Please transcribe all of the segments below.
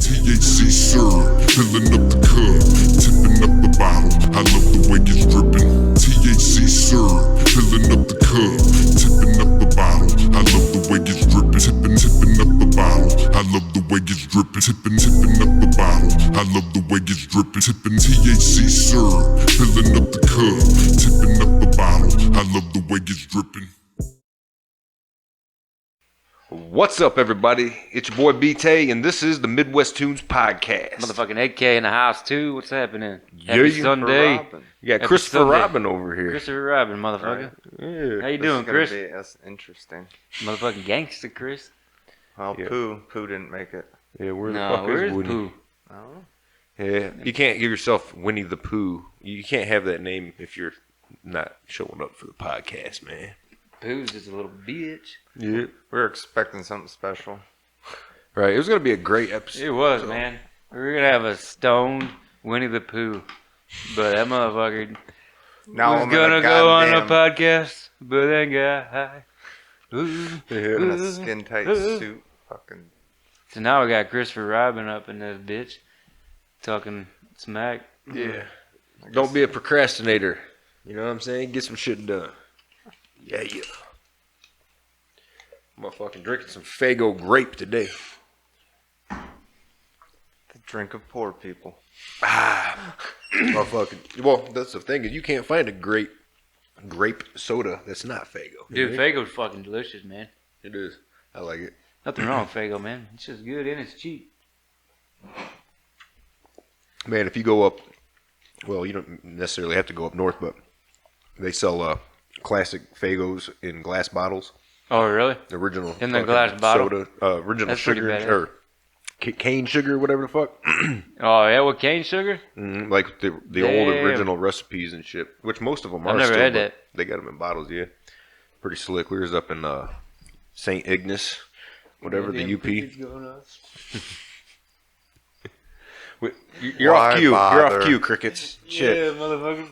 THC syrup, filling up the cup, tipping up the bottle. I love the way it's dripping. THC syrup, filling up the cup, tipping up the bottle. I love the way it's dripping. Tipping up the bottle. I love the way it's dripping. Tipping up the bottle. I love the way it's dripping. Tipping THC syrup, filling up the cup, tipping up the bottle. I love the way it's dripping. What's up, everybody? It's your boy B-tay, and this is the Midwest Tunes podcast. Motherfucking AK in the house, too. What's happening? Yeah, Happy Sunday. You got Christopher Robin over here. Christopher Robin, motherfucker. Yeah. How you doing, Chris? That's interesting. Motherfucking gangster, Chris. Well, Yeah. Pooh didn't make it. Yeah, where the No, fuck where's is Woody? Pooh? I don't know. Yeah, you can't give yourself Winnie the Pooh. You can't have that name if you're not showing up for the podcast, man. Pooh's just a little bitch. Yeah. We're expecting something special. Right, it was going to be a great episode. It was, man. We were going to have a stoned Winnie the Pooh. But that motherfucker Now was going to go on a podcast, but then got high. Ooh. in a skin tight suit. Fucking. So now we got Christopher Robin up in this bitch. Talking smack. Yeah. Don't be a procrastinator. You know what I'm saying? Get some shit done. Yeah. Motherfucking drinking some Faygo grape today. The drink of poor people. Motherfucking. Well, that's the thing is you can't find a grape soda that's not Faygo. Dude, Faygo's fucking delicious, man. It is. I like it. Nothing wrong with Faygo, man. It's just good and it's cheap. Man, if you go up, well, you don't necessarily have to go up north, but they sell classic Faygos in glass bottles. Oh, really? The original In the fucking glass bottle? soda, original That's pretty sugar badass. or cane sugar, whatever the fuck. Oh, yeah, with cane sugar? Like the old Damn. original recipes and shit, which most of them are. I've never still, had but that. They got them in bottles, yeah. Pretty slick. We was up in St. Ignace, whatever the UP. You're Why off cue. You're bother? off cue, crickets. Shit. Yeah, motherfucker.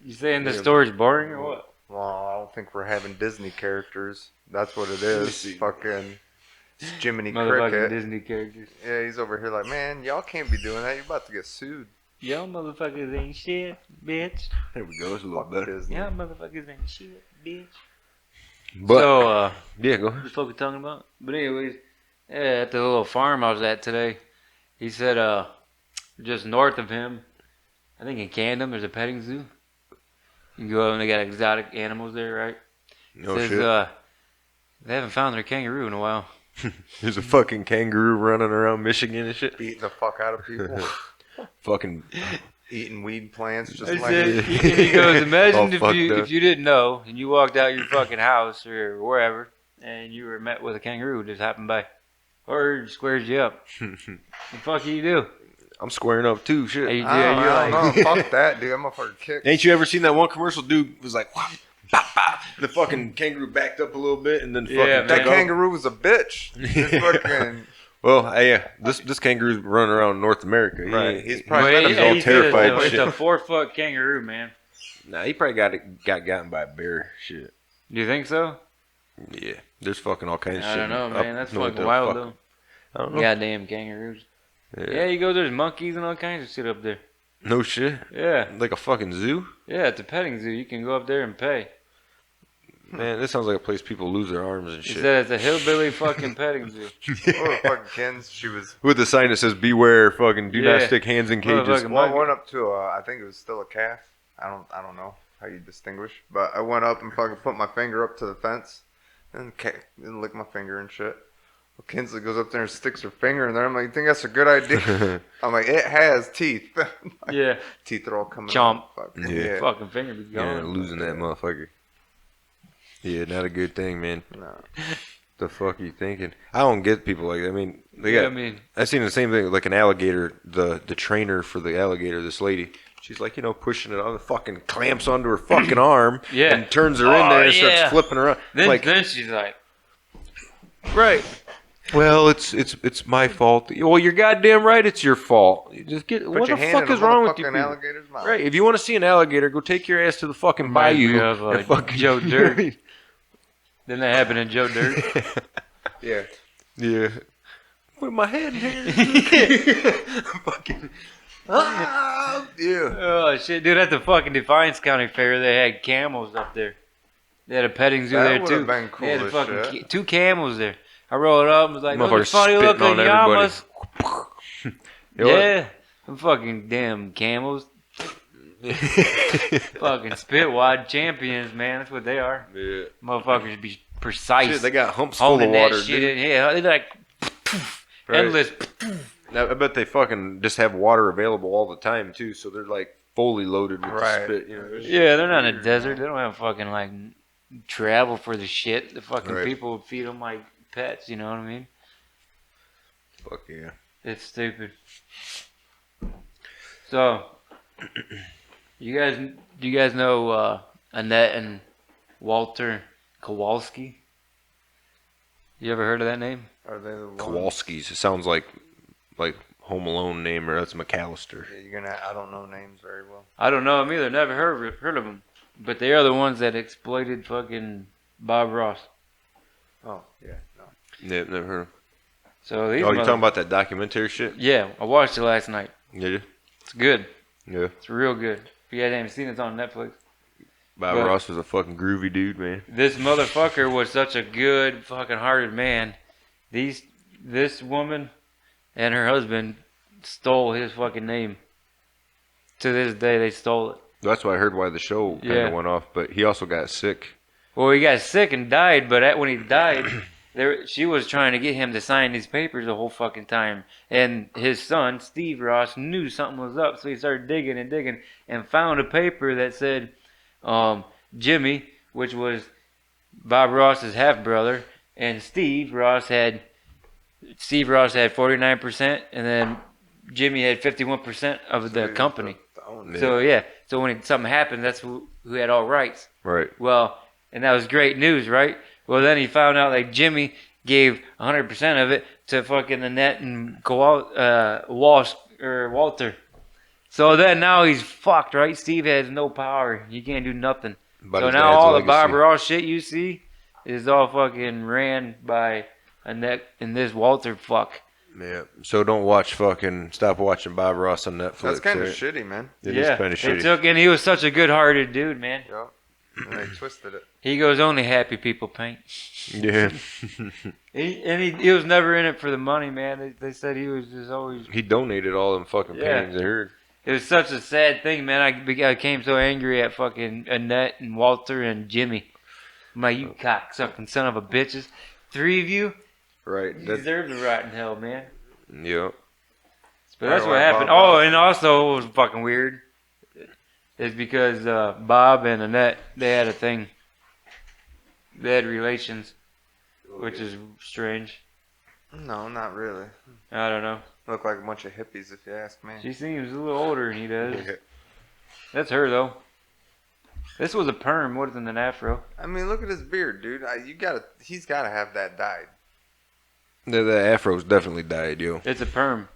You saying the story's boring or what? Well, I don't think we're having Disney characters. That's what it me is. see. Fucking Jiminy Motherfucking Cricket. Disney characters. Yeah, he's over here like, man, y'all can't be doing that. You're about to get sued. Y'all motherfuckers ain't shit, bitch. There we go. It's a little Fuck better. Disney. Y'all motherfuckers ain't shit, bitch. But So, yeah, go ahead. what the fuck we talking about? But anyways, yeah, at the little farm I was at today, he said, just north of him, I think in Camden, there's a petting zoo. You can go out and they got exotic animals there, right? No Says, shit. they haven't found their kangaroo in a while. There's a fucking kangaroo running around Michigan and shit. Beating the fuck out of people. Fucking Eating weed plants just I like said, he goes, imagine All fucked up. if you didn't know and you walked out your fucking house or wherever and you were met with a kangaroo just happened by. Or it squares you up. The fuck you do? I'm squaring up too. Shit. Hey, I don't like, know. Fuck that, dude. I'm a fucking kick. Ain't you ever seen that one commercial? Dude was like, "Wah, bop, bop." The fucking kangaroo backed up a little bit and then fucking Yeah, took That man. off. kangaroo was a bitch. It's fucking. Well, yeah, this kangaroo's running around North America. He Right. ain't- He's he- probably well, he's all he said terrified and It's shit. a 4-foot kangaroo, man. Nah, he probably got gotten by a bear. Shit. Do you think so? Yeah, there's fucking all kinds of I shit. don't know, up man. That's north fucking of wild, fuck- though. I don't know. Goddamn kangaroos. Yeah, you go, there's monkeys and all kinds of shit up there. No shit. Yeah. Like a fucking zoo. Yeah, it's a petting zoo. You can go up there and pay. Man, this sounds like a place people lose their arms and He shit. said it's a hillbilly fucking petting zoo. Oh, fucking Ken's. She was. With the sign that says "Beware, fucking do not Yeah. stick hands in cages." Motherfucking Well, I monkey. went up to. I think it was still a calf. I don't know how you distinguish, but I went up and fucking put my finger up to the fence, and lick my finger and shit. Well, Kinsley goes up there and sticks her finger in there. I'm like, you think that's a good idea? I'm like, it has teeth. Yeah. Teeth are all coming Chomp. out. Fucking, Yeah. yeah. Fucking finger be Yeah, gone. losing that motherfucker. Yeah, not a good thing, man. No. The fuck are you thinking? I don't get people like that. I mean, they Yeah, got. I mean, I seen the same thing, like an alligator. The trainer for the alligator, this lady, she's like, pushing it on, the fucking clamps onto her fucking arm, Yeah. and turns her in there and yeah. starts flipping around. then Like, she's like, right. Well, it's my fault. Well, you're goddamn right. It's your fault. You just get. Put What your the hand fuck in is a wrong with you? motherfucking people? alligator's mouth. Right. If you want to see an alligator, go take your ass to the fucking Reminds me bayou. of, and fucking Joe Dirt. Didn't that happen in Joe Dirt? Yeah. Yeah. Put my head in here. Fucking. Yeah. Oh shit, dude! At the fucking Defiance County Fair, they had camels up there. They had a petting zoo That there would've too. been cool They had as fucking shit. two camels there. I rolled up and was like, "Look at Motherfuckers funny spitting looking on everybody. llamas." You know what? Yeah, them fucking damn camels. Fucking spit-wad champions, man. That's what they are. Yeah. Motherfuckers be precise. Shit, they got humps full of holding water, that shit dude. in. Yeah, they like Right. endless. I bet they fucking just have water available all the time too, so they're like fully loaded with Right. the spit. You know. Yeah, they're not in a desert. They don't have fucking like travel for the shit. The fucking Right. people would feed them like pets. You know what I mean? Fuck yeah. It's stupid. So, do you guys know Annette and Walter Kowalski? You ever heard of that name? Are they the ones? Kowalski's. It sounds like Home Alone name, or that's McAllister. Yeah, you're gonna. I don't know names very well. I don't know them either. Never heard of them. But they are the ones that exploited fucking Bob Ross. Oh yeah, no. Yeah, never heard. So these Oh, you talking about that documentary shit? Yeah, I watched it last night. Yeah. It's good. Yeah. It's real good. If you guys haven't seen it, it's on Netflix. Bob But- Ross was a fucking groovy dude, man. This motherfucker was such a good fucking hearted man. This woman and her husband stole his fucking name. To this day, they stole it. That's why I heard why the show kind of Yeah. went off, but he also got sick. Well, he got sick and died, but when he died, she was trying to get him to sign these papers the whole fucking time. And his son, Steve Ross, knew something was up, so he started digging and found a paper that said Jimmy, which was Bob Ross's half brother, and Steve Ross had 49%, and then Jimmy had 51% of the company. Yeah. So yeah, so when something happened, that's who had all rights. Right. Well, and that was great news, right? Well, then he found out like Jimmy gave 100% of it to fucking Annette and Walter. So then now he's fucked, right? Steve has no power. He can't do nothing. But So his now dad's all the legacy. Bob Ross shit you see is all fucking ran by Annette and this Walter fuck. Yeah. So stop watching Bob Ross on Netflix. That's kind of right? shitty, man. It is kind of shitty. And he was such a good-hearted dude, man. Yep. And they twisted it. He goes, only happy people paint. Yeah. He was never in it for the money, man. They said he was just always. He donated all them fucking Yeah. paintings. I heard. It was such a sad thing, man. I became so angry at fucking Annette and Walter and Jimmy. I'm like, you cocksucking son of a bitches. 3 of you, Right. you deserve to rot in hell, man. Yeah. But that's Alright, what happened. Bob Oh, Ross. and also what was fucking weird is because Bob and Annette, they had a thing. They had relations, which is strange. No, not really. I don't know. Look like a bunch of hippies, if you ask me. She seems a little older than he does. That's her, though. This was a perm, wasn't an afro. I mean, look at his beard, dude. He's gotta have that dyed. The afro's definitely dyed, yo. It's a perm.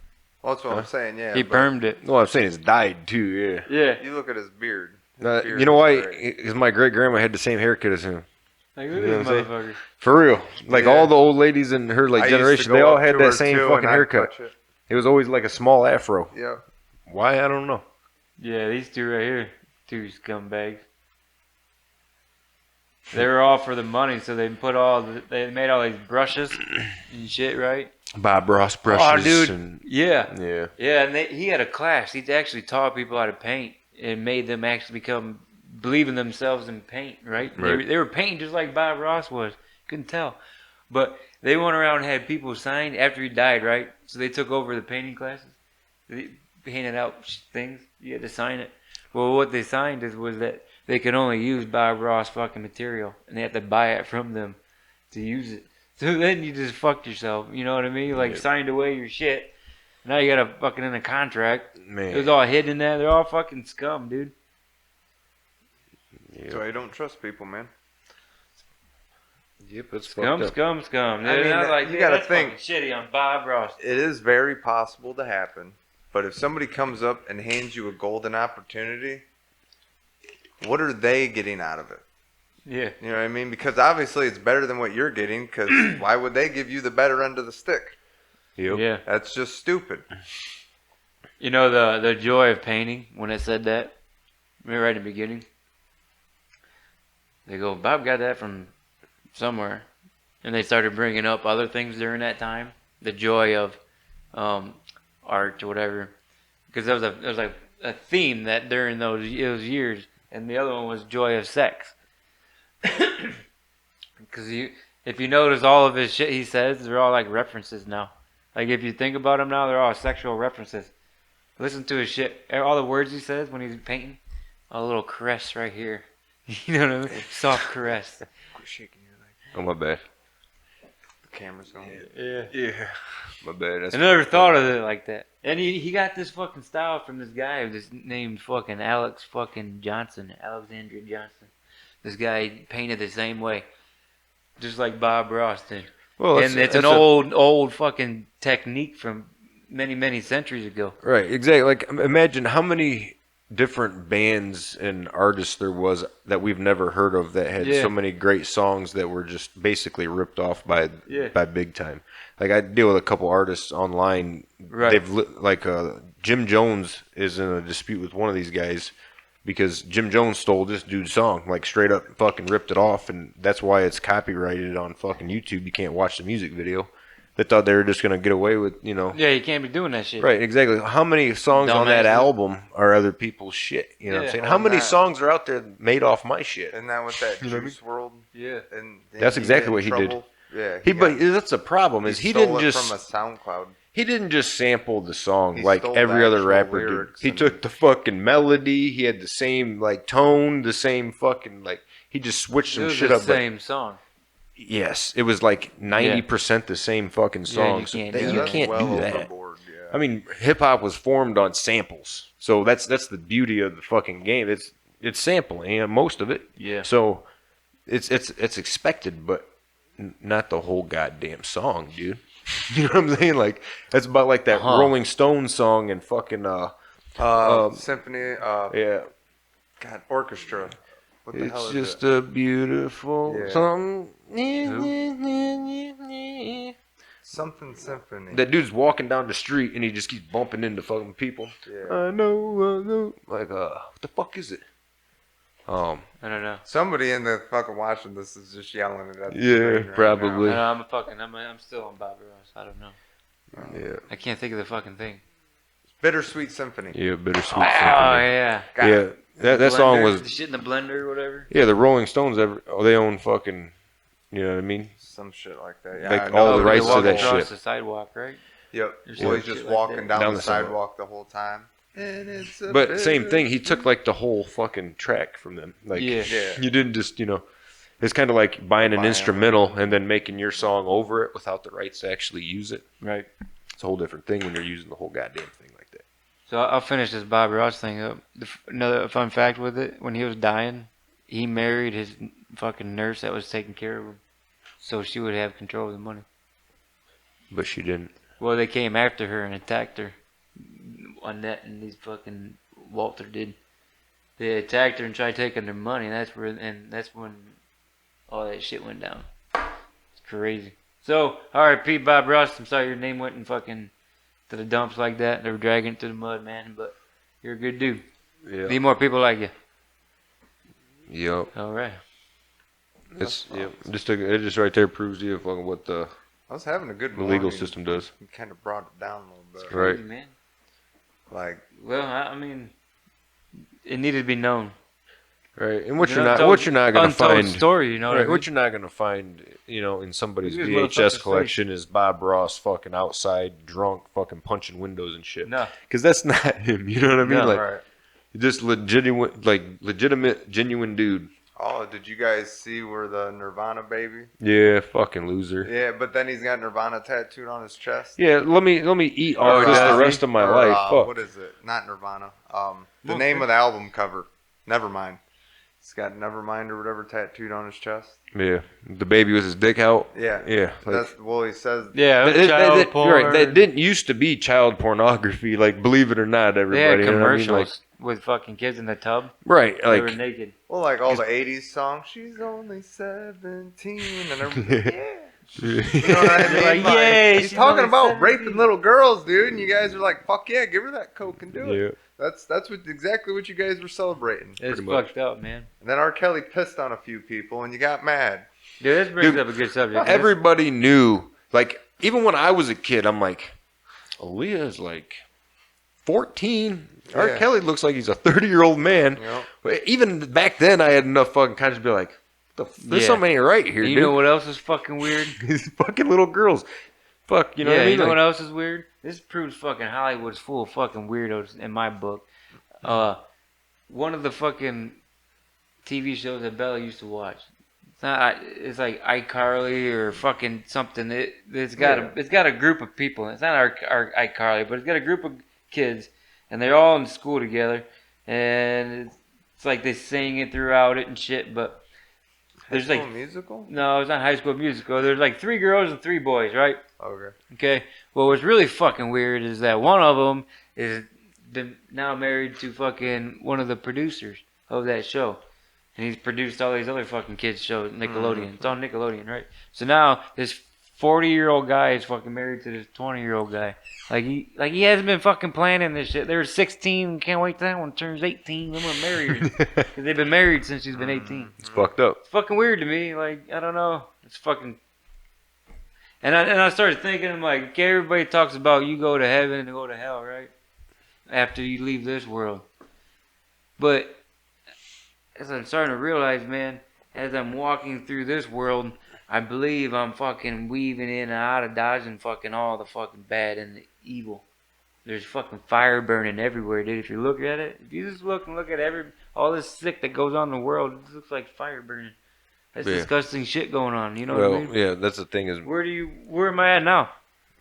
Well, that's what I'm saying. Yeah. He but permed it. No, I'm saying it's dyed too. Yeah. Yeah. You look at his beard. His beard You know is why? great. Because my great grandma had the same haircut as him. Like, You look know at what this I'm motherfucker. For real. Like Yeah. all the old ladies in her I used to generation, go they all up had to that her, same too, fucking and I'd haircut. touch it. It was always like a small afro. Yeah. Why? I don't know. Yeah, these two right here. Two scumbags. They were all for the money, so they they made all these brushes and shit, right? Bob Ross brushes. Oh, dude. And, Yeah. yeah. Yeah, and he had a class. He actually taught people how to paint and made them actually believe in themselves and paint, right? Right. They were painting just like Bob Ross was. Couldn't tell. But they went around and had people sign after he died, right? So they took over the painting classes. They painted out things. You had to sign it. Well, what they signed was that they could only use Bob Ross fucking material, and they had to buy it from them to use it. So then you just fucked yourself. You know what I mean? You Yeah. signed away your shit. Now you got to fucking in a contract. Man. It was all hidden in there. They're all fucking scum, dude. Yeah. So I don't trust people, man. Yep, it's Scum, fucked up. scum, scum. I mean, I was like, you man, gotta that's think. fucking shitty on Bob Ross. It is very possible to happen, but if somebody comes up and hands you a golden opportunity, what are they getting out of it? Yeah. You know what I mean? Because obviously it's better than what you're getting, because why would they give you the better end of the stick? Yep. Yeah. That's just stupid. You know the joy of painting when it said that? Remember right in the beginning? They go, Bob got that from somewhere. And they started bringing up other things during that time. The joy of art or whatever. Because there was like a theme that during those years. And the other one was joy of sex. Because if you notice all of his shit he says, they're all like references now. Like if you think about them now, they're all sexual references. Listen to his shit. All the words he says when he's painting. A little caress right here. You know what I mean? Soft caress. Quit shaking your leg. Oh, my bad. The camera's going. Yeah. My bad. That's I never thought of it like that. And he got this fucking style from this guy who's named fucking Alex fucking Johnson. Alexandria Johnson. This guy painted the same way. Just like Bob Ross did. Well, And it's an old fucking technique from many centuries ago. Right, exactly. Like, imagine how many different bands and artists there was that we've never heard of that had so many great songs that were just basically ripped off by Big Time. Like, I deal with a couple artists online. Right. They've Jim Jones is in a dispute with one of these guys because Jim Jones stole this dude's song, like straight up fucking ripped it off, and that's why it's copyrighted on fucking YouTube. You can't watch the music video. They thought they were just gonna get away with, Yeah, you can't be doing that shit. Right, exactly. How many songs on that album are other people's shit? You know what I'm saying? How many songs are out there made off my shit? Isn't that what that Juice WRLD? Yeah. And That's exactly what he did. Yeah. But that's the problem is he didn't just from a SoundCloud. he didn't just sample the song He like stole every the other actual rapper did. lyrics He and- took the fucking melody. He had the same like tone, the same fucking like. He just switched It some was shit the up. same song. Yes, it was like 90% the same fucking song. you So can't that- do you that. can't well do that. overboard, yeah. I mean, hip hop was formed on samples, so that's the beauty of the fucking game. It's sampling, most of it. Yeah. So it's expected, but not the whole goddamn song, dude. You know what I'm saying? Like that's about like that Rolling Stones song and fucking Symphony. yeah. God, orchestra. What the hell It's is just it? a beautiful Yeah. song. Something symphony. That dude's walking down the street and he just keeps bumping into fucking people. Yeah. I know. Like, what the fuck is it? I don't know. Somebody in the fucking watching this is just yelling it at the Yeah, screen right probably. now. I'm still on Bob Ross. I don't know. Yeah. I can't think of the fucking thing. Bittersweet Symphony. Yeah, bittersweet. Oh Symphony. yeah. God. Yeah, that song Blender, was. the shit in the blender or whatever. Yeah, the Rolling Stones. They own fucking. You know what I mean? Some shit like that. Yeah, Like I know. all the they rights to walk that across shit. the sidewalk, right? Yep. There's Well, some he's just shit like walking that. down the the sidewalk. sidewalk the whole time. And it's a But same thing. He took like the whole fucking track from them. Like, Yeah. you didn't just It's kind of like buying an Buying instrumental and then making your song over it without the rights to actually use it. Right. It's a whole different thing when you're using the whole goddamn thing like that. So I'll finish this Bob Ross thing up. Another fun fact with it: when he was dying, he married his fucking nurse that was taking care of him, so she would have control of the money. But she didn't. Well, they came after her and attacked her. Annette and these fucking Walter did. They attacked her and tried taking their money. And that's when all that shit went down. It's crazy. So, R.I.P. Bob Ross. I'm sorry your name went in fucking to the dumps like that. They were dragging it to the mud, man. But you're a good dude. Yeah. Need more people like you. Yep. All right. It's it just right there proves to you fucking what the I was having a good legal morning. system does. You kind of brought it down a little bit. Right. Crazy, man. Like, Well, I mean, it needed to be known. Right. And what An you're not untold- what you're not gonna untold find story, you know what I right, mean? what you're not gonna find, in somebody's Look at this motherfucker's VHS collection is Bob Ross fucking outside drunk fucking punching windows and shit. No. Because that's not him, you know what I mean? No. like right. just legitimate genuine dude. Oh, did you guys see where the Nirvana baby? Yeah, fucking loser. Yeah, but then he's got Nirvana tattooed on his chest. Yeah, let me eat off Oh, this does the he? rest of my Or, life. Fuck. what is it? Not Nirvana. The Well, name of the album cover. Nevermind. He's got Nevermind or whatever tattooed on his chest. Yeah, the baby with his dick out. Yeah. Yeah, like, He says. Yeah, that, right, that didn't used to be child pornography. Like, believe it or not, They everybody. had you know what I mean? commercials with fucking kids in the tub. Right, They were like naked. Well, like all the '80s songs. She's only 17, and everything. Yeah. You know what I mean? Like, yeah, he's she's talking only about 17. raping little girls, dude, and you guys are like, "Fuck yeah, give her that coke and do it." Yeah. That's what exactly what you guys were celebrating. It's Pretty much. fucked up, man. And then R. Kelly pissed on a few people, and you got mad. Dude, this brings Dude, up a good subject. Everybody knew, like, even when I was a kid, I'm like, Aaliyah's like 14. R. Yeah. Kelly looks like he's a 30-year-old man. Yep. Even back then, I had enough fucking conscience to be like, there's Yeah. something ain't right here, You dude. know what else is fucking weird? These fucking little girls. Fuck, you know what I mean? You know Like, what else is weird? This proves fucking Hollywood's full of fucking weirdos in my book. One of the fucking TV shows that Bella used to watch. It's like iCarly or fucking something. It's got a group of people. It's not our iCarly, but it's got a group of kids, and they're all in school together, and it's like they sing it throughout it and shit. But there's High like School Musical? no, it's not High School Musical. There's like 3 girls and 3 boys, right? Okay. Okay. Well, what's really fucking weird is that one of them is now married to fucking one of the producers of that show. And he's produced all these other fucking kids' shows, Nickelodeon. It's on Nickelodeon, right? So now this 40-year-old guy is fucking married to this 20-year-old guy. Like he hasn't been fucking planning this shit. They were 16, can't wait till that one turns 18. I'm gonna marry her. 'Cause they've been married since she's been 18. it's fucked up. It's fucking weird to me. Like, I don't know. It's fucking. And I started thinking, I'm like, okay, everybody talks about you go to heaven and go to hell, right? After you leave this world. But as I'm starting to realize, man, as I'm walking through this world, I believe I'm fucking weaving in and out of dodging fucking all the fucking bad and the evil. There's fucking fire burning everywhere, dude. If you look at it, if you just look at all this sick that goes on in the world, it looks like fire burning. That's disgusting shit going on. You know what I mean? Yeah, that's the thing is, Where am I at now?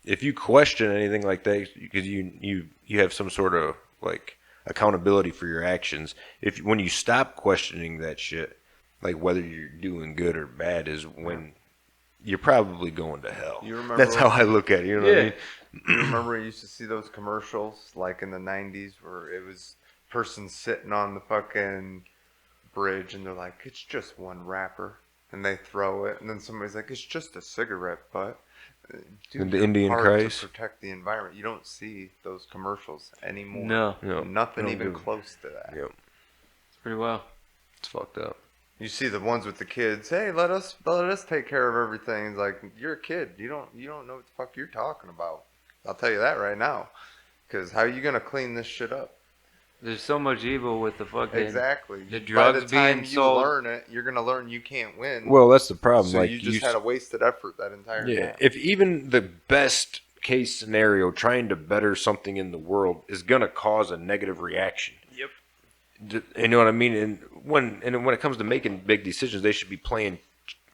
if you question anything like that, because you have some sort of like accountability for your actions. When you stop questioning that shit, like whether you're doing good or bad, is when you're probably going to hell. You remember? That's how I look at it. You know what I mean? You remember you used to see those commercials like in the 90s where it was person sitting on the fucking bridge and they're like, it's just one wrapper, and they throw it, and then somebody's like, it's just a cigarette butt. And the Indian cries to protect the environment. You don't see those commercials anymore. No. Nothing Don't even do it. close to that. Yep. It's pretty well. It's fucked up. You see the ones with the kids. Hey, let us take care of everything. It's like, you're a kid. You don't know what the fuck you're talking about. I'll tell you that right now. Because how are you gonna clean this shit up? There's so much evil with the fucking Exactly. the By drugs the time being you sold. learn it, you're gonna learn you can't win. Well, that's the problem. so like you just had a wasted effort that entire yeah. time. If even the best case scenario, trying to better something in the world, is gonna cause a negative reaction. Yep. You know what I mean? And when it comes to making big decisions, they should be playing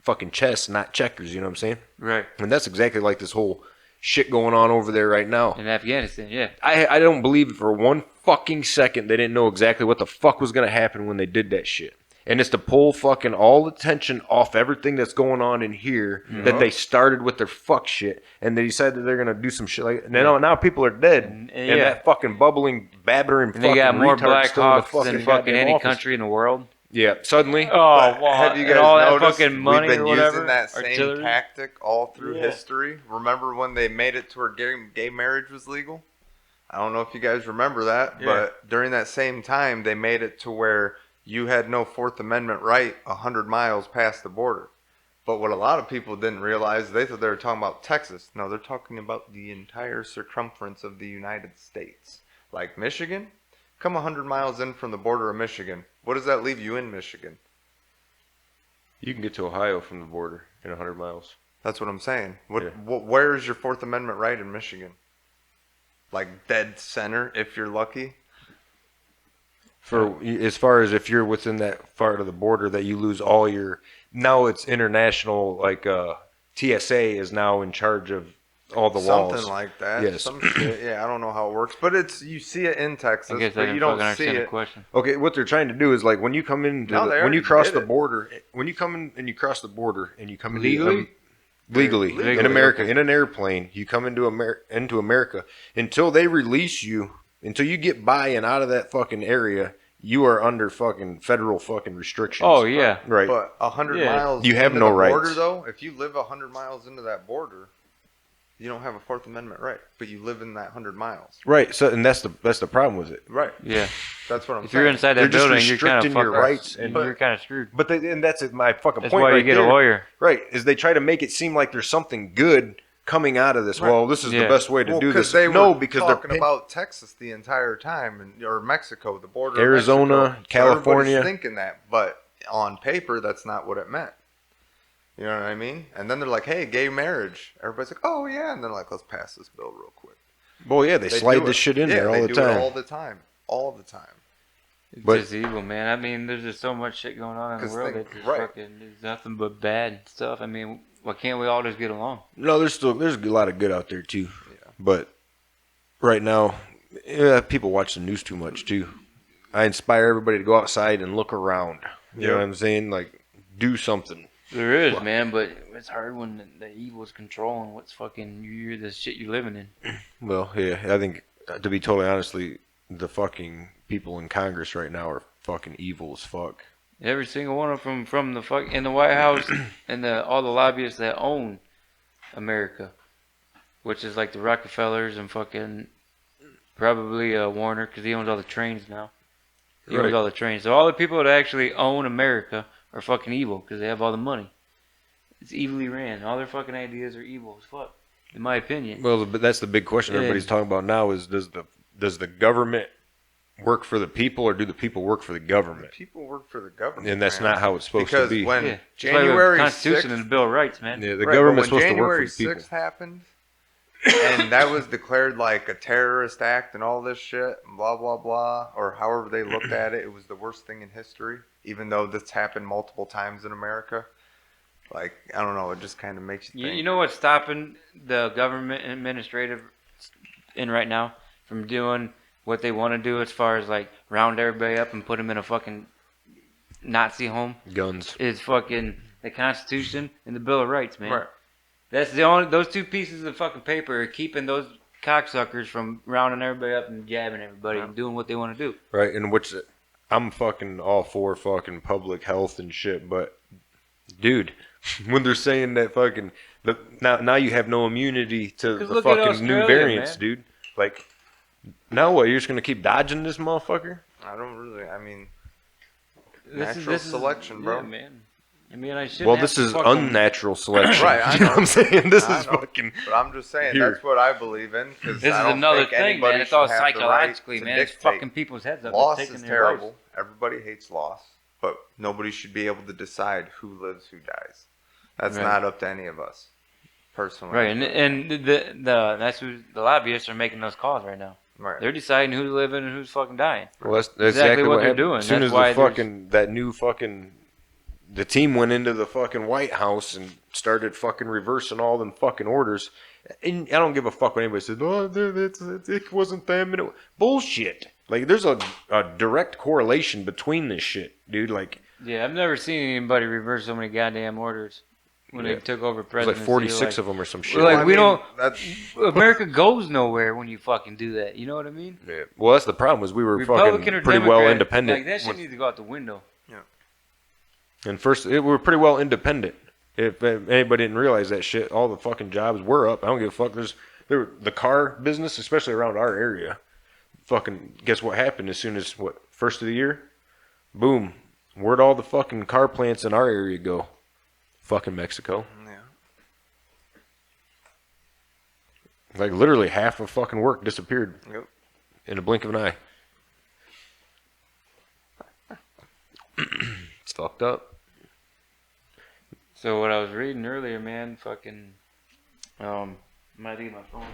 fucking chess, not checkers. You know what I'm saying? Right. And that's exactly like this whole shit going on over there right now. In Afghanistan, yeah. I don't believe for one fucking second they didn't know exactly what the fuck was gonna happen when they did that shit. And it's to pull fucking all the tension off everything that's going on in here that they started with their fuck shit, and they decided they're gonna do some shit like. And now people are dead, and that fucking bubbling, babbering. And they got more Black Hawks than fucking goddamn any office. country in the world. Yeah, suddenly. Oh, But have you guys all that noticed fucking money we've been or whatever? using that same artillery? tactic all through Yeah. history? Remember when they made it to where gay marriage was legal? I don't know if you guys remember that, Yeah. but during that same time, they made it to where you had no Fourth Amendment right 100 miles past the border. But what a lot of people didn't realize, they thought they were talking about Texas. No, they're talking about the entire circumference of the United States. Like Michigan, come 100 miles in from the border of Michigan. What does that leave you in Michigan? You can get to Ohio from the border in 100 miles. That's what I'm saying. Yeah. Where is your Fourth Amendment right in Michigan? Like dead center, if you're lucky. For as far as if you're within that part of the border, that you lose all your. Now it's international. Like TSA is now in charge of all the walls. Something like that. Yes. Some shit. Yeah, I don't know how it works, but you see it in Texas, I guess I but didn't you fucking don't see understand the it. question. Okay, what they're trying to do is like when you come in, No, they when you already cross did the it. border, when you come in and you cross the border and you come into Legally? legally Legally, in America okay. in an airplane, you come into America until they release you, until you get by and out of that fucking area. you are under fucking federal fucking restrictions. Oh yeah. Right. But 100 Yeah. miles You have into no the border, rights. though, if you live 100 miles into that border, you don't have a Fourth Amendment right. But you live in that 100 miles. Right. So, and that's the problem with it. Right. Yeah. That's what I'm If saying. you're inside They're that just building, you're kind of restricting fucked. your rights, and and- you're kind of screwed. But and that's my fucking That's point. why right you get there. a lawyer. Right. Is they try to make it seem like there's something good coming out of this. Right. Well, this is the Yeah. best way to Well, do this. They No, were because talking they're about Texas the entire time, or Mexico, the border. of Arizona, Mexico. So California. everybody's thinking that, but on paper, that's not what it meant. You know what I mean? And then they're like, "Hey, gay marriage." Everybody's like, "Oh yeah," and they're like, "Let's pass this bill real quick." Well, yeah, they They slide do this it. shit in Yeah, there all they the do time. it all the time, all the time. It's But- just evil, man. I mean, there's just so much shit going on in the 'Cause world think- that just right. fucking is nothing but bad stuff. I mean, why can't we all just get along? No, there's a lot of good out there too. Yeah. But right now, people watch the news too much too. I inspire everybody to go outside and look around. You know Yeah. what I'm saying? Like, do something. There is, man, but it's hard when the evil's controlling what's fucking you're the shit you're living in. Well, yeah, I think to be totally honestly, the fucking people in Congress right now are fucking evil as fuck. Every single one of them, from the fuck in the White House and all the lobbyists that own America, which is like the Rockefellers and fucking probably Warner, because he owns all the trains now. He owns Right. all the trains. So all the people that actually own America are fucking evil because they have all the money. It's evilly ran. All their fucking ideas are evil as fuck, in my opinion. Well, but that's the big question Yeah. everybody's talking about now: is does the government work for the people, or do the people work for the government? People work for the government, And that's man. not how it's supposed because to be. when Yeah. That's why we have January the Constitution 6th, and the Bill of Rights, man. Yeah, the right, government's but when supposed to work January for the people. 6th happened, and that was declared like a terrorist act and all this shit, and blah blah blah, or however they looked at it, it was the worst thing in history. Even though this happened multiple times in America, like I don't know, it just kind of makes you think. You know what's stopping the government administrative in right now from doing what they want to do as far as like round everybody up and put them in a fucking Nazi home Guns. is fucking the Constitution and the Bill of Rights, man. Right. That's those two pieces of fucking paper are keeping those cocksuckers from rounding everybody up and jabbing everybody and doing what they want to do. Right, and which I'm fucking all for fucking public health and shit, but dude, when they're saying that fucking now you have no immunity to 'Cause the look at fucking new Australia, variants, man. dude. Like, now what? You're just gonna keep dodging this motherfucker? I don't really. I mean, This natural selection, bro. Yeah, man. I mean, I shouldn't Well, have this to is fucking- unnatural selection. Right, I You know know. what I'm saying? This I is know. fucking. But I'm just saying Here. that's what I believe in. Because This I is don't another think thing, anybody man. It's all should have the right psychologically, to man. It's dictate. fucking people's heads up. Loss It's is taking their lives. terrible. Everybody hates loss, but nobody should be able to decide who lives, who dies. That's Right. not up to any of us, personally. Right, and the that's who the lobbyists are making those calls right now. Right. They're deciding who's living and who's fucking dying. Well, that's Exactly what they're happened. doing. As soon That's as why the fucking that new fucking the team went into the fucking White House and started fucking reversing all them fucking orders. And I don't give a fuck when anybody says, "Oh, it wasn't them." And bullshit. Like, there's a direct correlation between this shit, dude. Like, Yeah, I've never seen anybody reverse so many goddamn orders when Yeah. they took over there's presidency. like 46 of them or some shit. We're like, I we mean, don't- That's America goes nowhere when you fucking do that. You know what I mean? Yeah. Well, that's the problem. Is we were Republican fucking or pretty Democrat, well independent. Like that shit needs to go out the window. And first, we were pretty well independent. If anybody didn't realize that shit, all the fucking jobs were up. I don't give a fuck. The car business, especially around our area. Fucking, guess what happened as soon as first of the year? Boom. Where'd all the fucking car plants in our area go? Fucking Mexico. yeah. Like, literally half of fucking work disappeared Yep. in a blink of an eye. It's fucked up. So what I was reading earlier, man, fucking, might be my phone.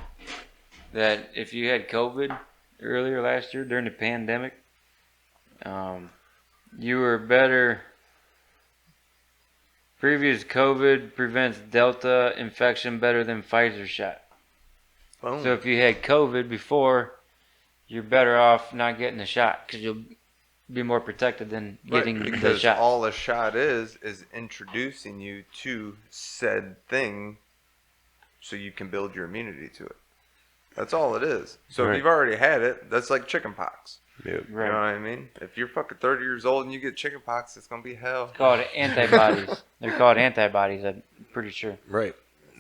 That if you had COVID earlier last year during the pandemic, you were better. Previous COVID prevents Delta infection better than Pfizer shot. Boom. So if you had COVID before, you're better off not getting the shot because you'll be more protected than getting the because shot. all a shot is introducing you to said thing so you can build your immunity to it. That's all it is. So Right. if you've already had it, that's like chicken pox. Yep. You know what I mean? If you're fucking 30 years old and you get chickenpox, it's gonna be hell. It's called antibodies. They're called antibodies. I'm pretty sure. Right.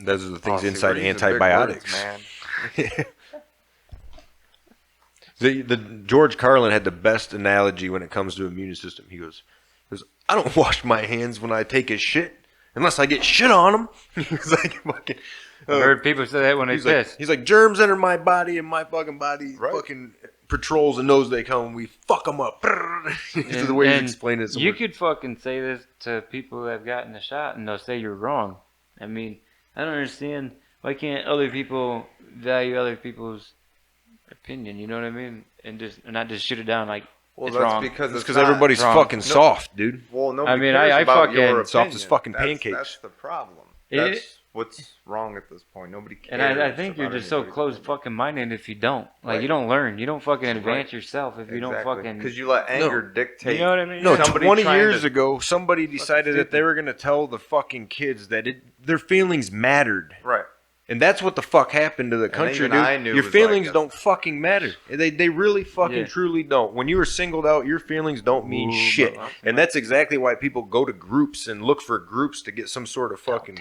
Those are the things See, inside we're using big antibiotics. words, man. The George Carlin had the best analogy when it comes to immune system. He goes, I don't wash my hands when I take a shit unless I get shit on them. He's like, fucking. I've heard people say that when they piss. He's like, germs enter my body and my fucking body Right. fucking patrols and knows they come. We fuck them up. The way he explained it. You could fucking say this to people that have gotten the shot and they'll say you're wrong. I mean, I don't understand. Why can't other people value other people's opinion? You know what I mean? And not just shoot it down like Well, it's that's wrong. because It's it's because not everybody's wrong. fucking soft, dude. Well, nobody I mean, cares I about fucking- your Soft as opinion. fucking That's- pancakes. That's the problem. It- That's what's wrong at this point. Nobody cares. And I think you're about just so anybody's close opinion. fucking minded if you don't. Like, Right. you don't learn. You don't fucking advance Right. yourself if you don't fucking. Because you let anger dictate. You know what I mean? No, Somebody 20 trying years to- ago, somebody decided that they were going to tell the fucking kids that their feelings mattered. Right. And that's what the fuck happened to the country, even dude. I knew Your it was feelings like don't fucking matter. They really fucking Yeah. truly don't. When you are singled out, your feelings don't mean Ooh, shit. but- And that's exactly why people go to groups and look for groups to get some sort of fucking,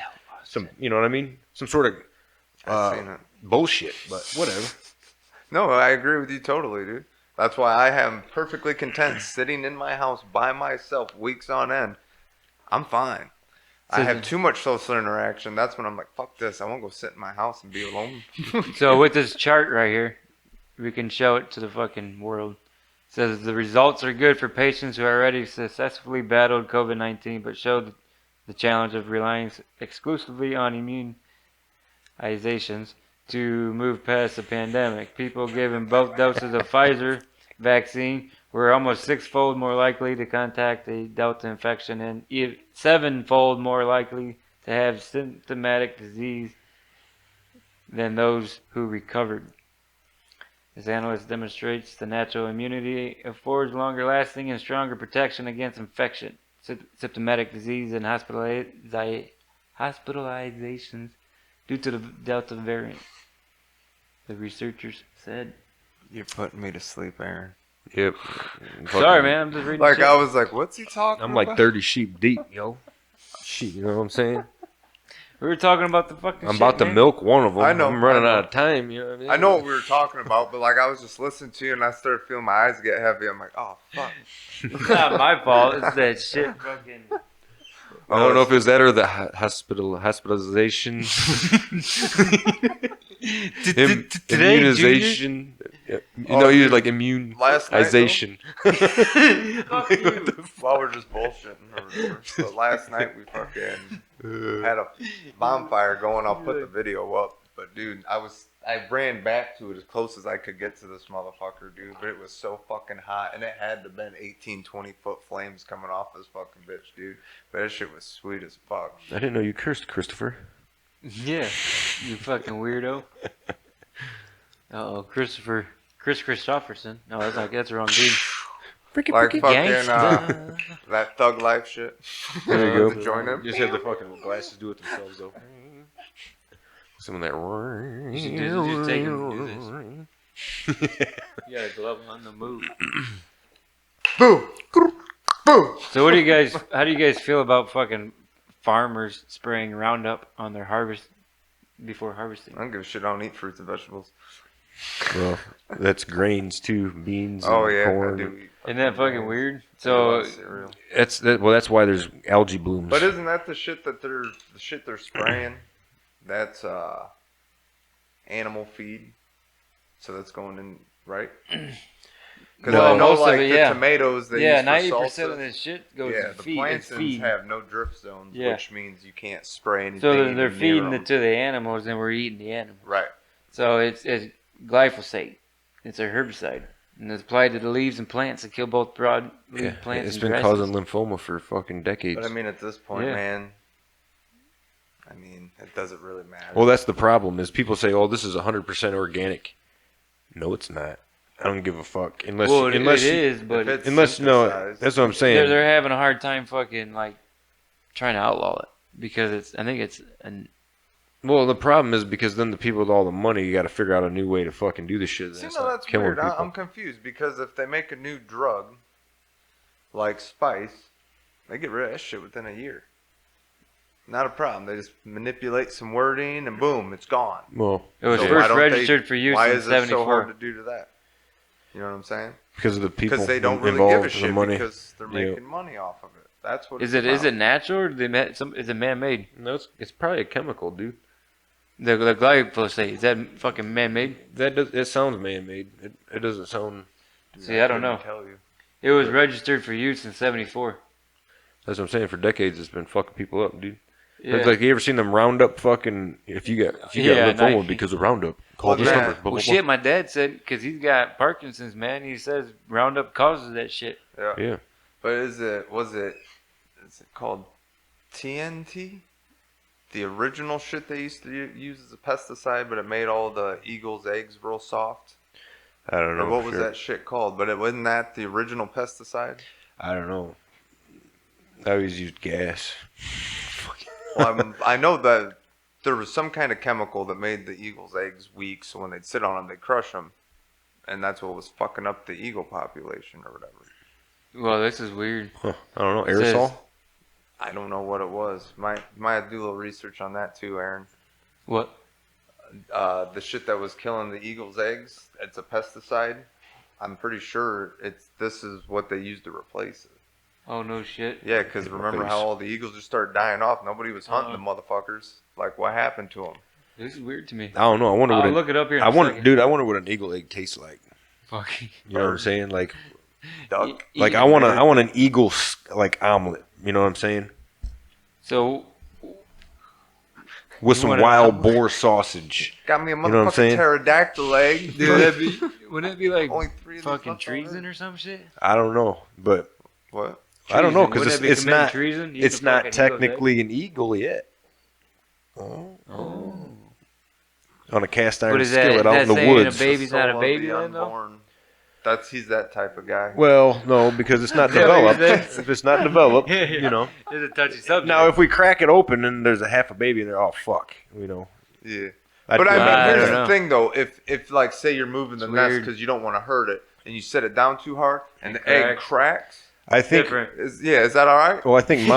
you know what I mean? Some sort of I've seen it. bullshit, but whatever. No, I agree with you totally, dude. That's why I am perfectly content sitting in my house by myself weeks on end. I'm fine. I have too much social interaction. That's when I'm like, fuck this. I want to go sit in my house and be alone. So with this chart right here, we can show it to the fucking world. It says the results are good for patients who already successfully battled COVID-19, but showed the challenge of relying exclusively on immunizations to move past the pandemic. People given both doses of Pfizer vaccine were almost six-fold more likely to contact a Delta infection and seven-fold more likely to have symptomatic disease than those who recovered. This analysis demonstrates the natural immunity affords longer lasting and stronger protection against infection, symptomatic disease, and hospitalizations due to the Delta variant, the researchers said. You're putting me to sleep, Aaron. Yep. Sorry, man. I'm just reading Like, shit. I was like, what's he talking I'm about? like 30 sheep deep, yo. Shit, you know what I'm saying? We were talking about the fucking I'm shit, about to man. milk one of them. I know, I'm running I know. out of time, you know what I mean? I know what we were talking about, but like I was just listening to you and I started feeling my eyes get heavy. I'm like, oh, fuck. It's not my fault. It's that shit fucking... I don't know if it was that or the hospitalization. Today, immunization. You know, Oh, you dude. like Last night, though? immunization. Well, we're just bullshitting or whatever. So last night we fucking had a bonfire going. I'll put the video up. But dude, I ran back to it as close as I could get to this motherfucker, dude. But it was so fucking hot, and it had to have been 18, 20-foot flames coming off this fucking bitch, dude. But that shit was sweet as fuck. I didn't know you cursed, Christopher. Yeah, you fucking weirdo. Uh-oh, Chris Christopherson. No, that's the wrong dude. Like fucking Gangsta. that thug life shit. There you To go. join him. Just have the fucking glasses do it themselves, though. Some of that. You should just take him and do this. You got a glove on the move. Boo! Boo! So how do you guys feel about fucking farmers spraying Roundup on their harvest before harvesting? I don't give a shit. I don't eat fruits and vegetables. Well, that's grains too, beans. Oh and yeah, corn. I do eat. Isn't that fucking weird? So So cereal. That's why there's algae blooms. But isn't that the shit they're spraying? That's animal feed. So that's going in, right? Because No. I know Most of like it, the yeah. tomatoes they yeah, use for 90% of salsa. this shit goes Yeah, to the feed. It's plantains feed. have no drift zones, Yeah. which means you can't spray anything. So they're even near feeding them. it to the animals, and we're eating the animals. Right. So it's glyphosate. It's a herbicide, and it's applied to the leaves and plants to kill both broad leaf plants it's and been grasses. causing lymphoma for fucking decades. But I mean, at this point, Yeah. man, it doesn't really matter. Well, that's the problem. Is people say, "Oh, this is 100% organic." No, it's not. I don't give a fuck unless Well, it unless you- is, but If it's unless no. synthesized. That's what I'm saying. they're having a hard time fucking like trying to outlaw it because I think it's Well, the problem is because then the people with all the money, you got to figure out a new way to fucking do this shit. See, That's no, not that's killing weird. people. I'm confused because if they make a new drug, like spice, they get rid of that shit within a year. Not a problem. They just manipulate some wording and boom, it's gone. Well, It was So why first don't they- registered for use Why in is it so 74. hard to do to that? You know what I'm saying? because of the people Because they don't really involved give a in the shit money. because they're Yeah. making money off of it. That's what Is it's it about. natural or is it man-made? No, it's probably a chemical, dude. The glyphosate, is that fucking man-made? It sounds man-made. It doesn't sound. See, I don't know. Tell you. It was registered for use in 74. That's what I'm saying. For decades, it's been fucking people up, dude. Yeah. It's like you ever seen them Roundup fucking? If you got Yeah, lymphoma Nike. because of Roundup, call Well, this man. number. Blah, Well, blah, shit, my dad said, because he's got Parkinson's, man. He says Roundup causes that shit. Yeah. blah. Yeah. But is it called TNT? The original shit they used to use as a pesticide, but it made all the eagles' eggs real soft. I don't know. Or what for was sure. that shit called? But it wasn't that the original pesticide? I don't know. I always used gas. Well, I know that there was some kind of chemical that made the eagles' eggs weak, so when they'd sit on them, they'd crush them. And that's what was fucking up the eagle population or whatever. Well, this is weird. Huh. I don't know. It says- Aerosol. I don't know what it was. Might do a little research on that too, Aaron. What? The shit that was killing the eagles' eggs, it's a pesticide. I'm pretty sure this is what they used to replace it. Oh, no shit. Yeah, because remember how all the eagles just started dying off? Nobody was hunting the motherfuckers. Like, what happened to them? This is weird to me. I don't know. I wonder I'll what. look it up here in I a wonder, second. dude. I wonder what an eagle egg tastes like. Fucking. You know what I'm saying? Like Duck? I want an eagle like omelet. You know what I'm saying? So, With You some want wild an boar sausage. Got me a know what I'm motherfucking saying? pterodactyl egg. dude, wouldn't that be like Only 3 of these fucking left treason already. or some shit? I don't know, but What? I don't know Treason. because Wouldn't that be it's committing not. treason? It's Eating not fucking eagle's egg? technically an eagle yet. Oh. On a cast iron What is that? skillet Is out that in the saying woods. a baby's not a Soul of baby the then, though? unborn. He's that type of guy. Well, no, because it's not Yeah, what developed. is that? If it's not developed, Yeah. you know. It's a touchy subject. Now, if we crack it open and there's a half a baby in there, oh fuck, you know. Yeah. I'd But I feel mean, bad. I here's don't the know. thing though. If like, say you're moving the It's nest weird. because you don't want to hurt it, and you set it down too hard, and It the egg cracks. cracks, I think. different. is that all right? Well, I think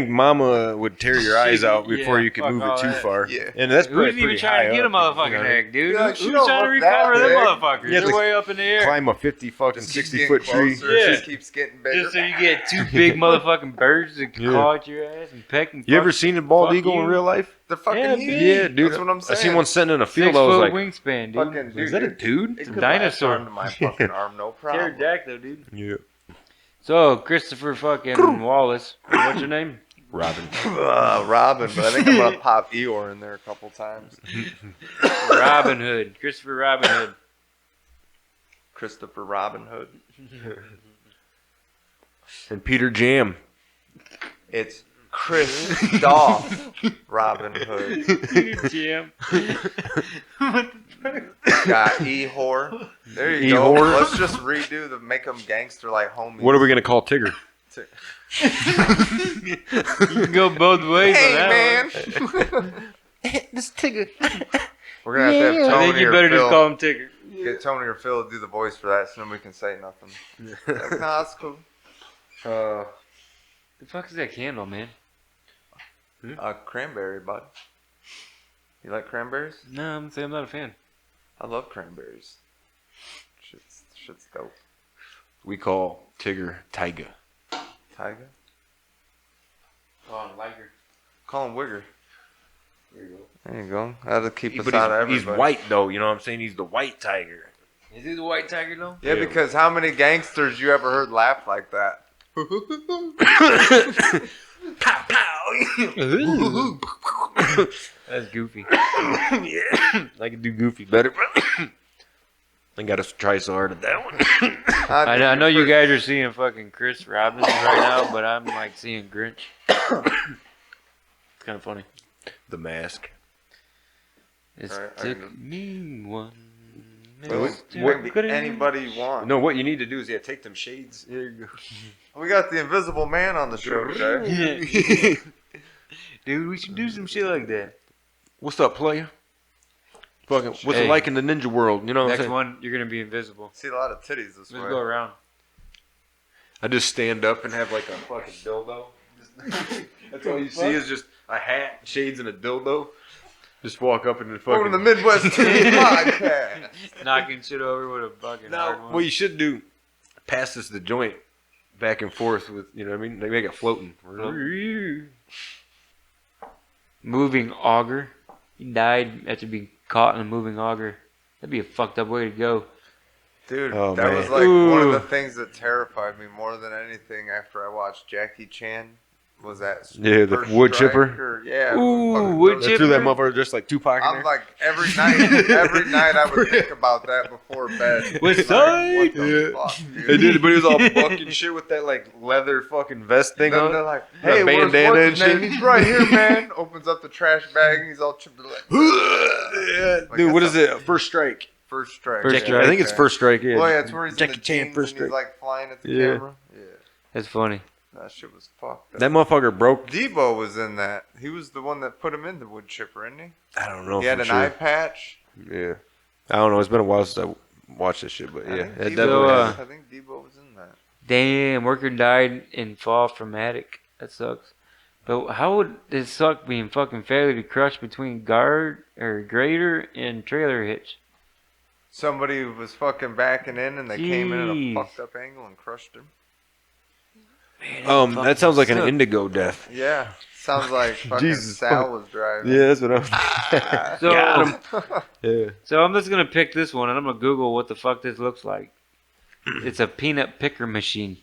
Mama would tear your eyes out before Yeah, you could fuck move all it too that. far. Yeah. And that's Who's pretty even trying to high get a up, motherfucking you know. egg, dude? Yeah, Who's she don't trying to look that recover them big. motherfuckers? Yeah, They're to way up in the air. Climb a 50 fucking Just keeps 60-foot getting tree. closer, it Yeah. just keeps getting bigger. Just so you get two big motherfucking birds that can Yeah. claw at your ass and peck and You ever fuck- seen a bald fuck eagle in you. real life? They're fucking Yeah, huge. Yeah, dude. That's what I'm I saying. seen one sitting in a field. 6 I was foot like, wingspan, dude. Fucking, dude, is that a dude? It could Dinosaur. latch onto my fucking arm, no problem. Pterodactyl, dude. Yeah. So, Christopher fucking Wallace. What's your name? Robin. Robin, but I think I'm gonna pop Eeyore in there a couple times. Robin Hood. Christopher Robin Hood. Christopher Robin Hood. And Peter Jam. It's Christoph Robin Hood. Jam. Got Ehore. There you Ehore. go. Let's just redo make them gangster like homies. What are we going to call Tigger? You can go both ways on Hey that man. This Tigger. We're gonna have to have one. I think Tony you or better Phil. just call him Tigger. Get Tony or Phil to do the voice for that, so then we can say nothing. Like, nah, that's cool. The fuck is that candle, man? Cranberry, bud. You like cranberries? No, I'm saying I'm not a fan. I love cranberries. Shit's dope. We call Tigger Tyga. Tiger? Oh, I like her. Call him Wigger. There you go. There you go. That'll keep us But out of he's everybody. white, though. You know what I'm saying? He's the white tiger. Is he the white tiger, though? Yeah, Yeah. because how many gangsters you ever heard laugh like that? Pow, pow. That's goofy. Yeah. I can do Goofy better, but I got to try so hard at that one. I know you guys are seeing fucking Chris Robbins right now, but I'm like seeing Grinch. It's kind of funny. The Mask. It Alright, I took can me one What, minute. what be anybody you want. No, what you need to do is take them shades. There you go. We got the Invisible Man on the show today. Dude, we should do some shit like that. What's up, player? Fucking, what's Hey. it like in the ninja world? You know what I'm Next saying? one, you're gonna be invisible. See a lot of titties this Let's way. go around. I just stand up and have like a fucking dildo. That's all you see is just a hat, shades, and a dildo. Just walk up and then Welcome to fucking. the Midwest TV podcast. Knocking shit over with a fucking hard No, one. what you should do, pass us the joint back and forth with, you know what I mean? They make it floating. Moving auger. He died after being caught in a moving auger. That'd be a fucked up way to go. Dude, Oh, that man. was like one of Ooh. the things that terrified me more than anything after I watched Jackie Chan. Was that Yeah, the First wood Strike chipper. or- yeah. Ooh, fucking wood those- They threw that chipper? motherfucker just like Tupac in I'm there. like every night I would think about that before bed. What's Like, what up? the Yeah. fuck, dude? They did, but he was all bucking shit with that like leather fucking vest thing Then on. they're like, The hey, where's bandana what's and his name? shit. He's right here, man. Opens up the trash bag and he's all chipped like, Yeah, Like, dude, what that's is it? First Strike. First strike. First Jackie, Strike. I think it's First Strike. Yeah. Oh yeah, it's where he's Jackie in the Chan jeans First and he's Strike. like flying at the Yeah. camera. Yeah, That's funny. that shit was fucked up. That motherfucker broke. Debo was in that. He was the one that put him in the wood chipper, isn't he? I don't know. He had for an sure. eye patch. Yeah. I don't know. It's been a while since I watched this shit, but I yeah, think it Debo definitely. was- I think Debo was in that. Damn, worker died in fall from attic. That sucks. But how would it suck being fucking fairly crushed between guard or grader and trailer hitch? Somebody was fucking backing in and they came in at a Jeez. fucked up angle and crushed him. That sounds like an suck. indigo death. Yeah, sounds like fucking Jesus Sal fuck. was driving. Yeah, that's what I'm. So, Got him. Yeah. so I'm just gonna pick this one and I'm gonna Google what the fuck this looks like. It's a peanut picker machine.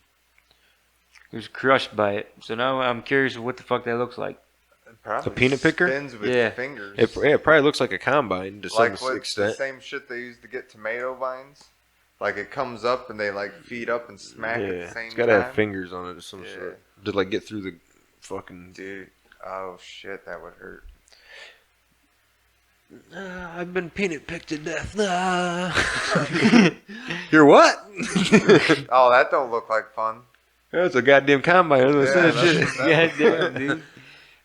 He was crushed by it. So now I'm curious what the fuck that looks like. Probably A peanut picker? spins with Yeah. fingers. It probably looks like a combine to like some what the extent. same shit they use to get tomato vines. Like it comes up and they like feed up and smack at the Yeah, same it's gotta time. have fingers on it of some Yeah. sort to like get through the fucking. Dude, oh shit, that would hurt. I've been peanut picked to death. You're what? Oh, that don't look like fun. That's a goddamn combine. That's Yeah, that that's shit. what that Goddamn,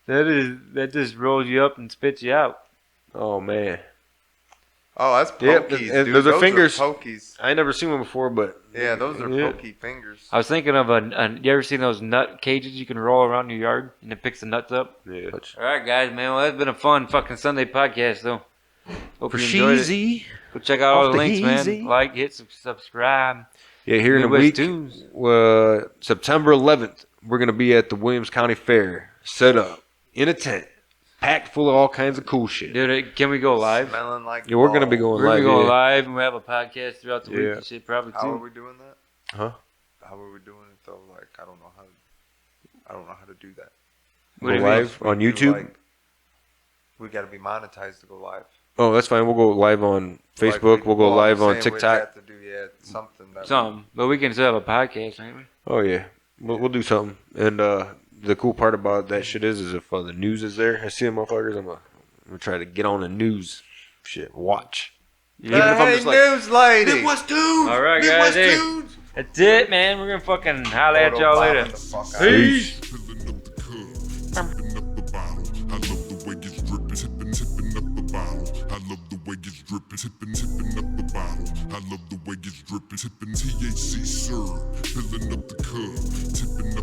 dude. That just rolls you up and spits you out. Oh man, Oh, that's Yep, pokies, and dude. those are fingers. Pokies. I ain't never seen one before, but Yeah, those are Yeah. pokey fingers. I was thinking of you ever seen those nut cages you can roll around your yard and it picks the nuts up? yeah. All right, guys, man. Well, that's been a fun fucking Sunday podcast, though. Hope For you enjoyed it. cheesy. Go check out all Off the the links, heezy. man. Like, hit, subscribe. Yeah, here in a Midwest week, Tunes. September 11th, we're gonna be at the Williams County Fair, set up in a tent, packed full of all kinds of cool shit. Dude, can we go live? Smelling like Yeah, we're gonna be balls. going We're live. going to go yeah. live and we have a podcast throughout the week Yeah. and shit, probably How are too. we doing that? Huh? How are we doing it though? Like I don't know how to do that. What Go do you mean? live on We do, YouTube. like, we got to be monetized to go live. Oh, that's fine. We'll go live on Like, Facebook. We'll go I'm live on saying we'd TikTok. have to do something. Something. But we can still have a podcast, ain't we? Oh yeah, we'll do something. And the cool part about that shit is if the news is there, I see them motherfuckers. I'm gonna try to get on the news. Shit, watch. Yeah. Even if I'm Hey, just like, news lady. Midwest Tunes. All right, guys. Midwest Hey, Tunes. that's it, man. We're going to fucking holler at y'all later. Photobomb the fuck out. Peace. Filling up the cup, tipping up the bottle. I love the way it's dripping, tipping up the bottle. I love the way it's dripping, tipping up the bottle. I love the way it's dripping, tipping THC syrup, filling up the cup, tipping